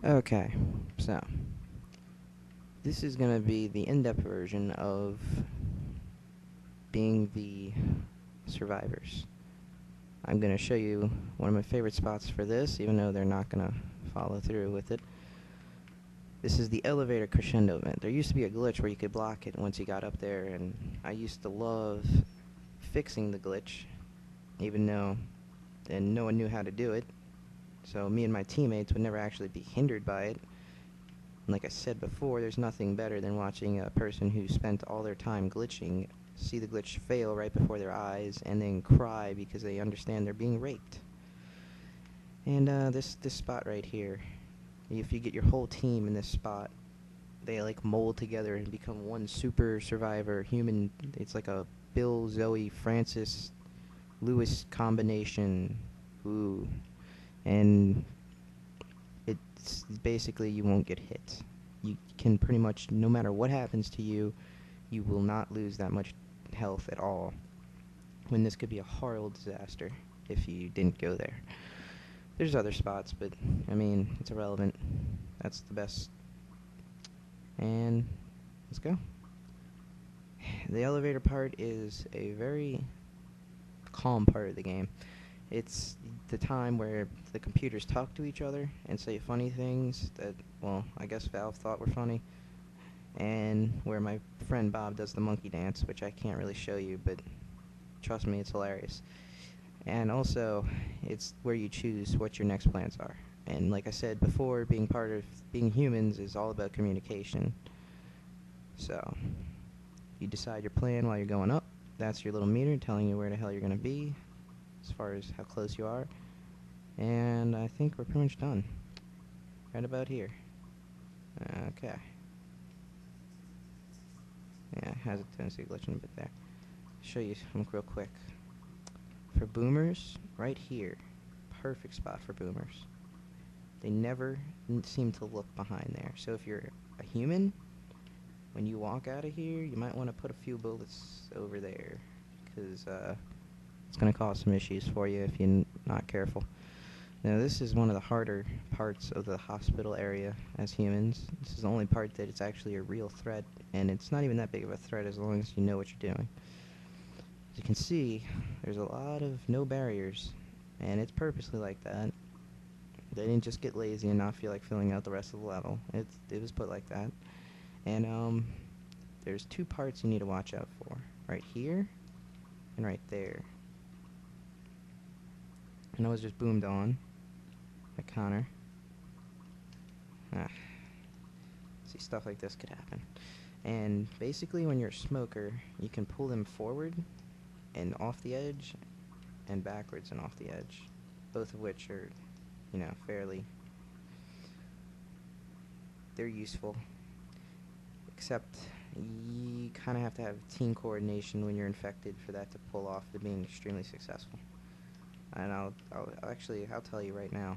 Okay, so this is gonna be the in-depth version of being the survivors. I'm gonna show you one of my favorite spots for this, even though they're not gonna follow through with it. This is the elevator crescendo event. There used to be a glitch where you could block it once you got up there, and I used to love fixing the glitch, even though and no one knew how to do it. So me and my teammates would never actually be hindered by it. And like I said before, there's nothing better than watching a person who spent all their time glitching see the glitch fail right before their eyes and then cry because they understand they're being raped. And this spot right here, if you get your whole team in this spot, they like mold together and become one super survivor human. It's like a Bill, Zoe, Francis, Lewis combination. Ooh. And it's basically you won't get hit. You can pretty much, no matter what happens to you, you will not lose that much health at all. When this could be a horrible disaster if you didn't go there. There's other spots, but I mean, it's irrelevant. That's the best. And let's go. The elevator part is a very calm part of the game. It's the time where the computers talk to each other and say funny things that, well, I guess Valve thought were funny, and where my friend Bob does the monkey dance, which I can't really show you, but trust me, it's hilarious. And also, it's where you choose what your next plans are. And like I said before, being part of being humans is all about communication. So, you decide your plan while you're going up. That's your little meter telling you where the hell you're going to be, as far as how close you are. And I think we're pretty much done. Right about here. Okay. Yeah, it has a tendency to glitch in a bit there. Show you some real quick. For boomers, right here. Perfect spot for boomers. They never seem to look behind there. So if you're a human, when you walk out of here, you might want to put a few bullets over there, because it's going to cause some issues for you if you're not careful. Now, this is one of the harder parts of the hospital area as humans. This is the only part that it's actually a real threat, and it's not even that big of a threat as long as you know what you're doing. As you can see, there's a lot of no barriers, and it's purposely like that. They didn't just get lazy and not feel like filling out the rest of the level. It was put like that. And there's two parts you need to watch out for. Right here and right there. And I was just boomed on by Connor. Ah. See, stuff like this could happen. And basically when you're a smoker, you can pull them forward and off the edge and backwards and off the edge. Both of which are, fairly... they're useful. Except you kind of have to have team coordination when you're infected for that to pull off to being extremely successful. And I'll tell you right now.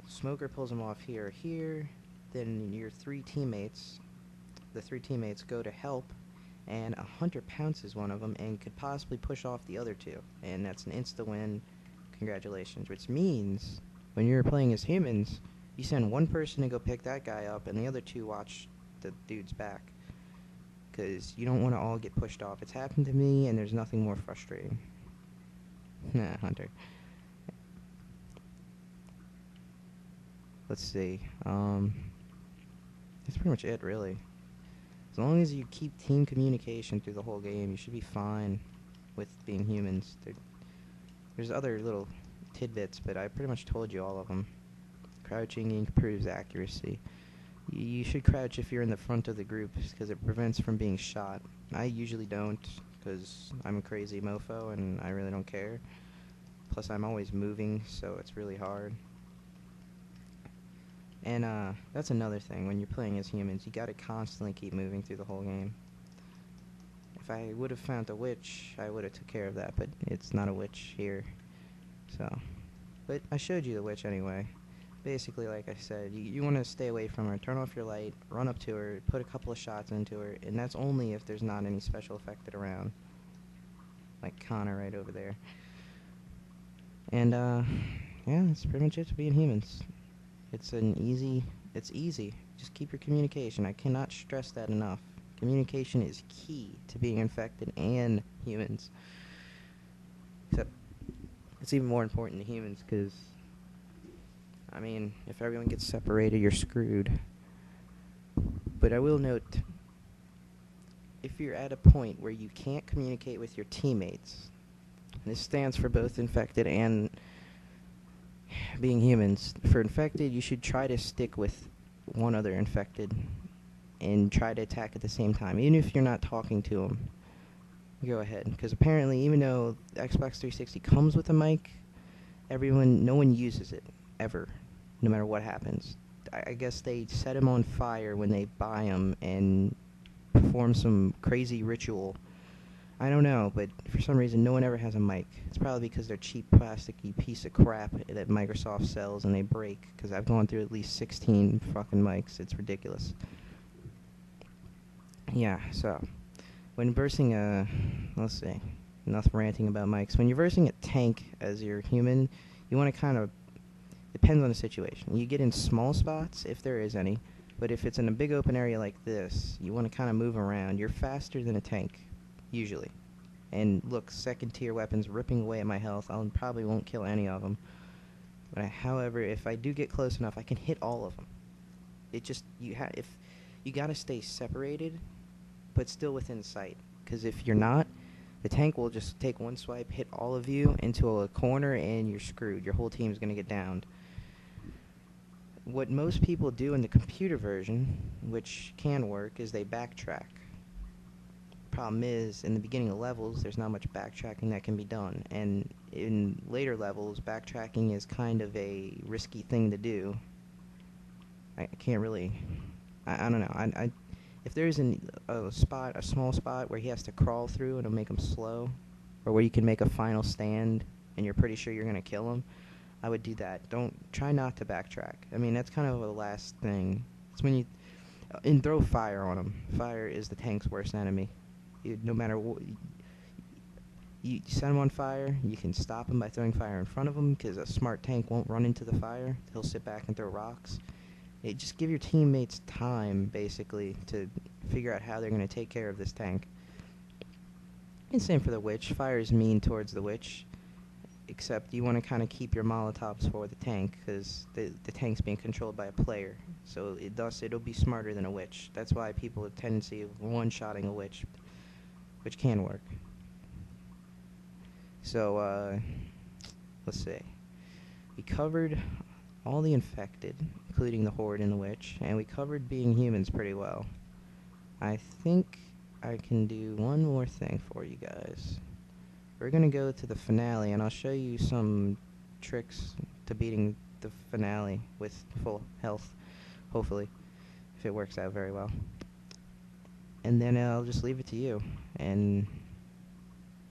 Smoker pulls them off here, then your the three teammates go to help, and a hunter pounces one of them and could possibly push off the other two. And that's an insta-win. Congratulations. Which means, when you're playing as humans, you send one person to go pick that guy up, and the other two watch the dude's back. Because you don't want to all get pushed off. It's happened to me, and there's nothing more frustrating. Nah, Hunter. Let's see. That's pretty much it, really. As long as you keep team communication through the whole game, you should be fine with being humans. There's other little tidbits, but I pretty much told you all of them. Crouching improves accuracy. You should crouch if you're in the front of the group, because it prevents from being shot. I usually don't, because I'm a crazy mofo and I really don't care. Plus I'm always moving, so it's really hard. And that's another thing, when you're playing as humans, you gotta constantly keep moving through the whole game. If I would have found a witch, I would have took care of that, but it's not a witch here. So, but I showed you the witch anyway. Basically, like I said, you want to stay away from her, turn off your light, run up to her, put a couple of shots into her, and that's only if there's not any special affected around. Like Connor right over there. And, yeah, that's pretty much it to being humans. It's an easy It's easy. Just keep your communication. I cannot stress that enough. Communication is key to being infected and humans. Except it's even more important to humans because, I mean, if everyone gets separated, you're screwed. But I will note, if you're at a point where you can't communicate with your teammates, and this stands for both infected and being humans. For infected, you should try to stick with one other infected and try to attack at the same time, even if you're not talking to them. Go ahead, because apparently, even though Xbox 360 comes with a mic, no one uses it ever, no matter what happens. I guess they set him on fire when they buy him and perform some crazy ritual. I don't know, but for some reason, no one ever has a mic. It's probably because they're cheap, plasticky piece of crap that Microsoft sells and they break. Because I've gone through at least 16 fucking mics. It's ridiculous. Yeah, so when versing let's see, enough ranting about mics. When you're versing a tank as your human, you want to kind of, depends on the situation. You get in small spots, if there is any, but if it's in a big open area like this, you want to kind of move around. You're faster than a tank, usually. And look, second tier weapons ripping away at my health. I probably won't kill any of them. But however, if I do get close enough, I can hit all of them. It just, if you gotta stay separated, but still within sight. Because if you're not, the tank will just take one swipe, hit all of you into a corner, and you're screwed. Your whole team's gonna get downed. What most people do in the computer version, which can work, is they backtrack. Problem is, in the beginning of levels, there's not much backtracking that can be done. And in later levels, backtracking is kind of a risky thing to do. I can't really... I don't know. If there's a small spot where he has to crawl through and it'll make him slow, or where you can make a final stand and you're pretty sure you're going to kill him, I would do that. Try not to backtrack. I mean, that's kind of a last thing. It's when you... and throw fire on him. Fire is the tank's worst enemy. No matter what... You set him on fire, you can stop him by throwing fire in front of him, because a smart tank won't run into the fire. He'll sit back and throw rocks. Just give your teammates time, basically, to figure out how they're going to take care of this tank. And same for the witch. Fire is mean towards the witch, except you want to kind of keep your Molotovs for the tank, because the tank's being controlled by a player. So it'll be smarter than a witch. That's why people have a tendency of one-shotting a witch, which can work. So, let's see. We covered all the infected, including the Horde and the Witch, and we covered being humans pretty well. I think I can do one more thing for you guys. We're going to go to the finale, and I'll show you some tricks to beating the finale with full health, hopefully, if it works out very well. And then I'll just leave it to you, and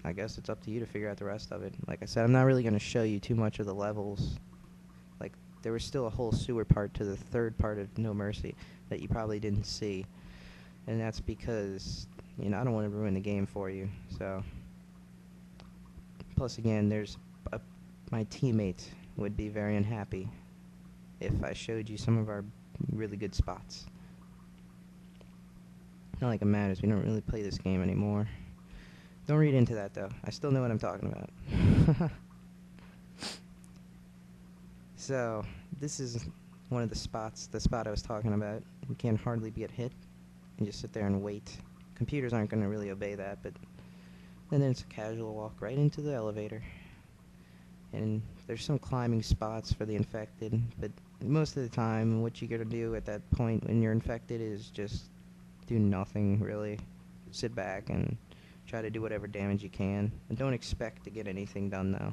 I guess it's up to you to figure out the rest of it. Like I said, I'm not really going to show you too much of the levels. Like, there was still a whole sewer part to the third part of No Mercy that you probably didn't see. And that's because, I don't want to ruin the game for you. So, plus again, my teammate would be very unhappy if I showed you some of our really good spots. Not like it matters, we don't really play this game anymore. Don't read into that, though. I still know what I'm talking about. So, this is one of the spot I was talking about. You can hardly get hit, and just sit there and wait. Computers aren't going to really obey that, but then it's a casual walk right into the elevator. And there's some climbing spots for the infected, but most of the time, what you're going to do at that point when you're infected is just do nothing, really. Sit back and try to do whatever damage you can. And don't expect to get anything done, though.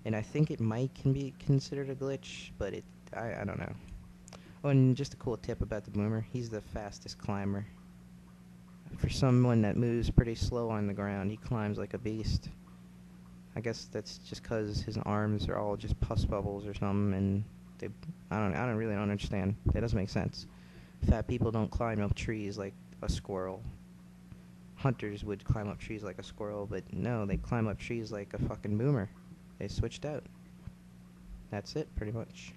And I think it can be considered a glitch, but I don't know. Oh, and just a cool tip about the Boomer. He's the fastest climber. For someone that moves pretty slow on the ground, he climbs like a beast. I guess that's just because his arms are all just pus bubbles or something, and I don't really understand. That doesn't make sense. Fat people don't climb up trees like a squirrel. Hunters would climb up trees like a squirrel, but no, they climb up trees like a fucking Boomer. They switched out. That's it, pretty much.